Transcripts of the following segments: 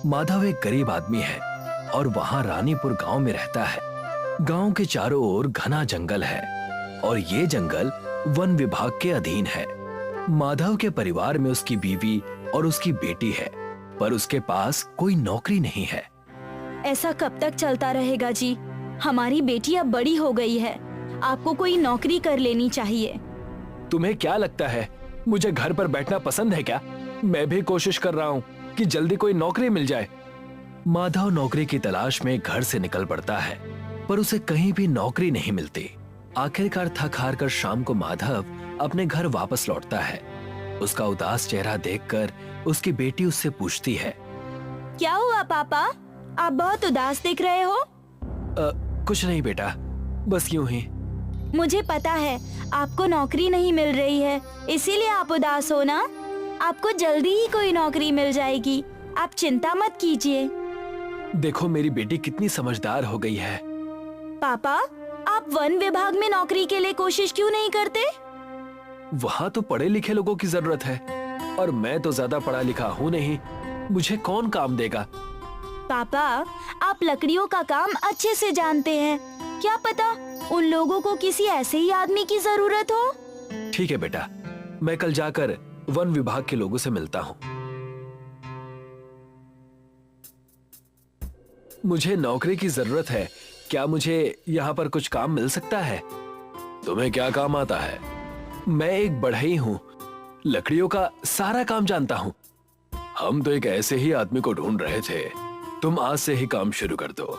माधव एक गरीब आदमी है और वहाँ रानीपुर गांव में रहता है। गांव के चारों ओर घना जंगल है और ये जंगल वन विभाग के अधीन है। माधव के परिवार में उसकी बीवी और उसकी बेटी है, पर उसके पास कोई नौकरी नहीं है। ऐसा कब तक चलता रहेगा जी? हमारी बेटी अब बड़ी हो गई है, आपको कोई नौकरी कर लेनी चाहिए। तुम्हें क्या लगता है मुझे घर पर बैठना पसंद है क्या? मैं भी कोशिश कर रहा हूँ कि जल्दी कोई नौकरी मिल जाए। माधव नौकरी की तलाश में घर से निकल पड़ता है, पर उसे कहीं भी नौकरी नहीं मिलती। आखिरकार थक हार कर शाम को माधव अपने घर वापस लौटता है। उसका उदास चेहरा देखकर उसकी बेटी उससे पूछती है, क्या हुआ पापा, आप बहुत उदास दिख रहे हो? कुछ नहीं बेटा, बस यूं ही। मुझे पता है आपको नौकरी नहीं मिल रही है, इसीलिए आप उदास हो ना। आपको जल्दी ही कोई नौकरी मिल जाएगी, आप चिंता मत कीजिए। देखो मेरी बेटी कितनी समझदार हो गई है। पापा, आप वन विभाग में नौकरी के लिए कोशिश क्यों नहीं करते? वहाँ तो पढ़े लिखे लोगों की जरूरत है और मैं तो ज्यादा पढ़ा लिखा हूँ नहीं, मुझे कौन काम देगा? पापा, आप लकड़ियों का काम अच्छे से जानते हैं, क्या पता उन लोगों को किसी ऐसे ही आदमी की जरूरत हो। ठीक है बेटा, मैं कल जाकर वन विभाग के लोगों से मिलता हूँ। मुझे नौकरी की जरूरत है, क्या मुझे यहाँ पर कुछ काम मिल सकता है? तुम्हें क्या काम आता है? मैं एक बढ़ई हूँ, लकड़ियों का सारा काम जानता हूँ। हम तो एक ऐसे ही आदमी को ढूंढ रहे थे, तुम आज से ही काम शुरू कर दो।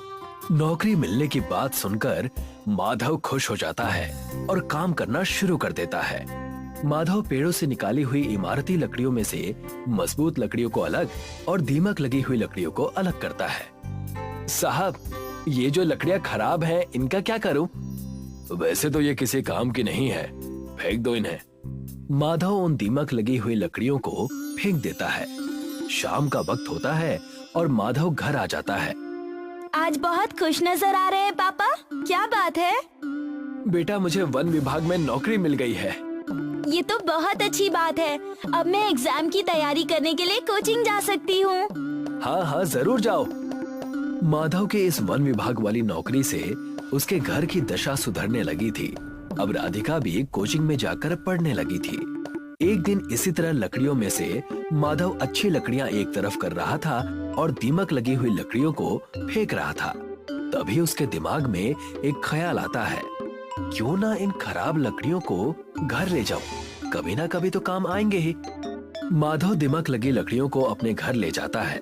नौकरी मिलने की बात सुनकर माधव खुश हो जाता है और काम करना शुरू कर देता है। माधव पेड़ों से निकाली हुई इमारती लकड़ियों में से मजबूत लकड़ियों को अलग और दीमक लगी हुई लकड़ियों को अलग करता है। साहब, ये जो लकड़ियां खराब हैं, इनका क्या करूं? वैसे तो ये किसी काम की नहीं है, फेंक दो इन्हें। माधव उन दीमक लगी हुई लकड़ियों को फेंक देता है। शाम का वक्त होता है और माधव घर आ जाता है। आज बहुत खुश नजर आ रहे हैं पापा, क्या बात है? बेटा, मुझे वन विभाग में नौकरी मिल गई है। ये तो बहुत अच्छी बात है, अब मैं एग्जाम की तैयारी करने के लिए कोचिंग जा सकती हूँ। हाँ हाँ, जरूर जाओ। माधव के इस वन विभाग वाली नौकरी से उसके घर की दशा सुधरने लगी थी। अब राधिका भी कोचिंग में जाकर पढ़ने लगी थी। एक दिन इसी तरह लकड़ियों में से माधव अच्छी लकड़ियां एक तरफ कर रहा था और दीमक लगी हुई लकड़ियों को फेंक रहा था। तभी उसके दिमाग में एक ख्याल आता है, क्यों ना इन खराब लकड़ियों को घर ले जाऊं, कभी ना कभी तो काम आएंगे ही। माधव दीमक लगी लकड़ियों को अपने घर ले जाता है।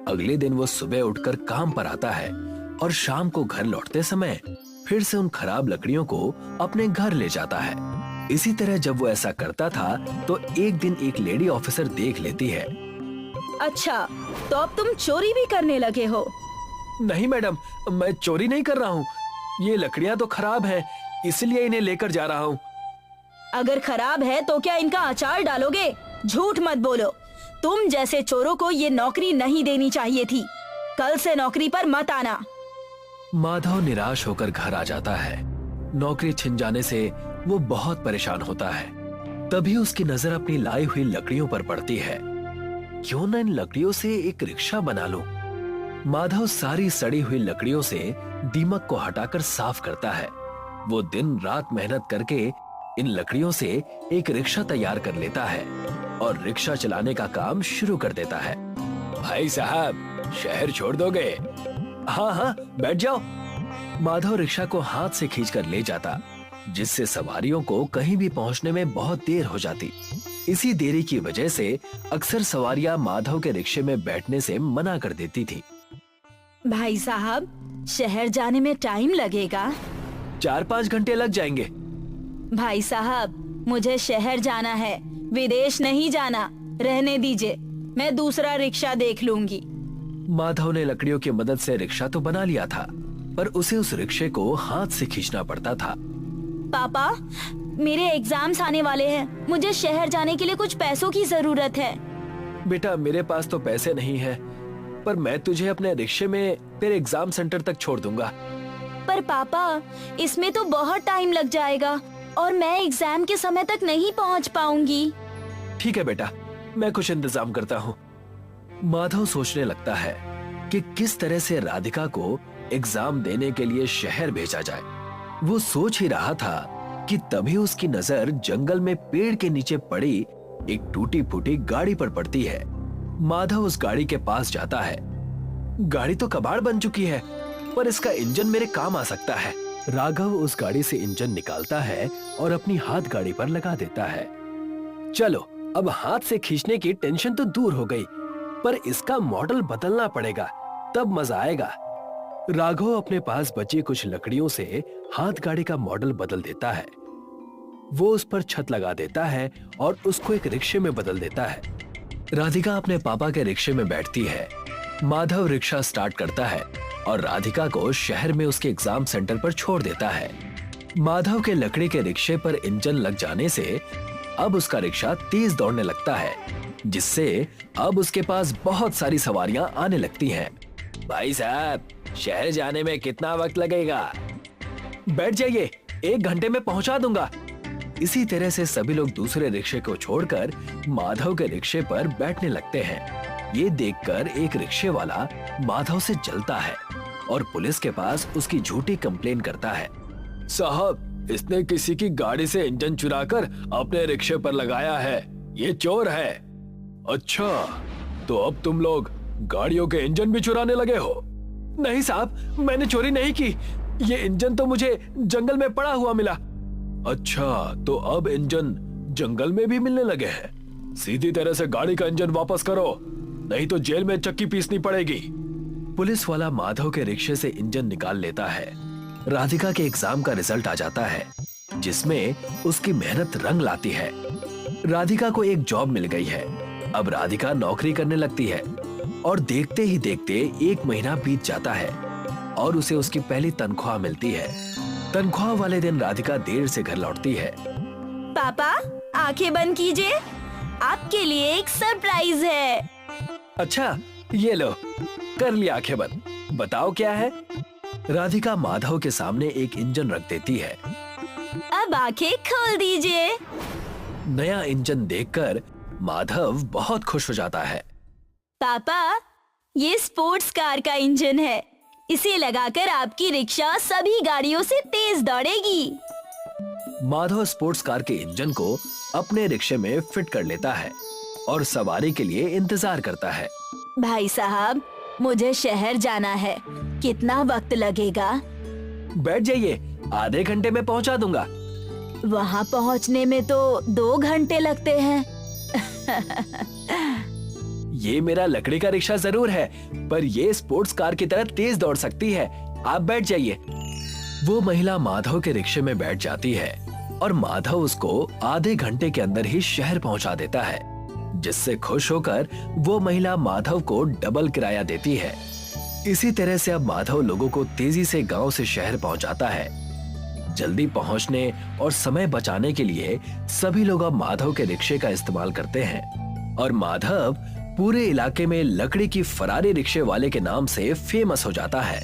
अगले दिन वो सुबह उठकर काम पर आता है और शाम को घर लौटते समय फिर से उन खराब लकड़ियों को अपने घर ले जाता है। इसी तरह जब वो ऐसा करता था तो एक दिन एक लेडी ऑफिसर देख लेती है। अच्छा, तो अब तुम चोरी भी करने लगे हो? नहीं मैडम, मैं चोरी नहीं कर रहा हूँ, ये लकड़ियाँ तो खराब हैं, इसलिए इन्हें लेकर जा रहा हूँ। अगर खराब है तो क्या इनका अचार डालोगे? झूठ मत बोलो, तुम जैसे चोरों को ये नौकरी नहीं देनी चाहिए थी। कल से नौकरी पर मत आना। माधव निराश होकर घर आ जाता है। नौकरी छिन जाने से वो बहुत परेशान होता है। तभी उसकी नजर अपनी लाई हुई लकड़ियों पर पड़ती है। क्यों न इन लकड़ियों से एक रिक्शा बना लूं? माधव सारी सड़ी हुई लकड़ियों से दीमक को हटाकर साफ करता है। वो दिन रात मेहनत करके इन लकड़ियों से एक रिक्शा तैयार कर लेता है और रिक्शा चलाने का काम शुरू कर देता है। भाई साहब, शहर छोड़ दोगे? हाँ हाँ, बैठ जाओ। माधव रिक्शा को हाथ से खींचकर ले जाता, जिससे सवारियों को कहीं भी पहुंचने में बहुत देर हो जाती। इसी देरी की वजह से अक्सर सवारियां माधव के रिक्शे में बैठने से मना कर देती थी। भाई साहब, शहर जाने में टाइम लगेगा। 4-5 घंटे लग जाएंगे। भाई साहब, मुझे शहर जाना है, विदेश नहीं जाना। रहने दीजिए, मैं दूसरा रिक्शा देख लूंगी। माधव ने लकड़ियों की मदद से रिक्शा तो बना लिया था, पर उसे उस रिक्शे को हाथ से खींचना पड़ता था। पापा, मेरे एग्जाम्स आने वाले हैं, मुझे शहर जाने के लिए कुछ पैसों की जरूरत है। बेटा, मेरे पास तो पैसे नहीं हैं, पर मैं तुझे अपने रिक्शे में तेरे एग्जाम सेंटर तक छोड़ दूंगा। पर पापा, इसमें तो बहुत टाइम लग जाएगा और मैं एग्जाम के समय तक नहीं पहुंच पाऊंगी। ठीक है बेटा, मैं कुछ इंतजाम करता हूँ। माधव सोचने लगता है, कि किस तरह से राधिका को एग्जाम देने के लिए शहर भेजा जाए। वो सोच ही रहा था कि तभी उसकी नजर जंगल में पेड़ के नीचे पड़ी एक टूटी फूटी गाड़ी पर पड़ती है। माधव उस गाड़ी के पास जाता है। गाड़ी तो कबाड़ बन चुकी है, पर इसका इंजन मेरे काम आ सकता है। राघव उस गाड़ी से इंजन निकालता है और अपनी हाथ गाड़ी पर लगा देता है। चलो, अब हाथ से खींचने की टेंशन तो दूर हो गई, पर इसका मॉडल बदलना पड़ेगा, तब मजा आएगा। राघव अपने पास बची कुछ लकड़ियों से हाथ गाड़ी का मॉडल बदल देता है। वो उस पर छत लगा देता है और उसको एक रिक्शे में बदल देता है। राधिका अपने पापा के रिक्शे में बैठती है। माधव रिक्शा स्टार्ट करता है और राधिका को शहर में उसके एग्जाम सेंटर पर छोड़ देता है। माधव के लकड़ी के रिक्शे पर इंजन लग जाने से अब उसका रिक्शा तेज दौड़ने लगता है, जिससे अब उसके पास बहुत सारी सवारियां आने लगती हैं। भाई साहब, शहर जाने में कितना वक्त लगेगा? बैठ जाइए, 1 घंटे में पहुंचा दूंगा। इसी तरह से सभी लोग दूसरे रिक्शे को छोड़कर माधव के रिक्शे पर बैठने लगते हैं। ये देखकर एक रिक्शे वाला माधव से जलता है और पुलिस के पास उसकी झूठी कंप्लेन करता है। साहब, इसने किसी की गाड़ी से इंजन चुराकर अपने रिक्शे पर लगाया है, ये चोर है। अच्छा, तो अब तुम लोग गाड़ियों के इंजन भी चुराने लगे हो? नहीं साहब, मैंने चोरी नहीं की, ये इंजन तो मुझे जंगल में पड़ा हुआ मिला। अच्छा, तो अब इंजन जंगल में भी मिलने लगे हैं। सीधी तरह से गाड़ी का इंजन वापस करो, नहीं तो जेल में चक्की पीसनी पड़ेगी। पुलिस वाला माधव के रिक्शे से इंजन निकाल लेता है। राधिका के एग्जाम का रिजल्ट आ जाता है, जिसमें उसकी मेहनत रंग लाती है। राधिका को एक जॉब मिल गई है। अब राधिका नौकरी करने लगती है और देखते ही देखते 1 महीना बीत जाता है और उसे उसकी पहली तनख्वाह मिलती है। तनख्वाह वाले दिन राधिका देर से घर लौटती है। पापा, आंखें बंद कीजिए, आपके लिए एक सरप्राइज है। अच्छा, ये लो, कर लिया आंखें बंद। बताओ क्या है? राधिका माधव के सामने एक इंजन रख देती है। अब आंखें खोल दीजिए। नया इंजन देखकर माधव बहुत खुश हो जाता है। पापा, ये स्पोर्ट्स कार का इंजन है। इसे लगाकर आपकी रिक्शा सभी गाड़ियों से तेज दौड़ेगी। माधव स्पोर्ट्स कार के इंजन को अपने रिक्शे में फिट कर लेता है और सवारी के लिए इंतजार करता है। भाई साहब, मुझे शहर जाना है, कितना वक्त लगेगा? बैठ जाइए, आधे घंटे में पहुंचा दूंगा। वहाँ पहुँचने में तो 2 घंटे लगते हैं। ये मेरा लकड़ी का रिक्शा जरूर है, पर ये स्पोर्ट्स कार की तरह तेज दौड़ सकती है। आप बैठ जाइए। वो महिला माधव के रिक्शे में बैठ जाती है और माधव उसको आधे घंटे के अंदर ही शहर पहुंचा देता है, जिससे खुश होकर वो महिला माधव को डबल किराया देती है। इसी तरह से अब माधव लोगों को तेजी से गांव से शहर पहुंचाता है। जल्दी पहुंचने और समय बचाने के लिए सभी लोग अब माधव के रिक्शे का इस्तेमाल करते हैं और माधव पूरे इलाके में लकड़ी की फरारी रिक्शे वाले के नाम से फेमस हो जाता है।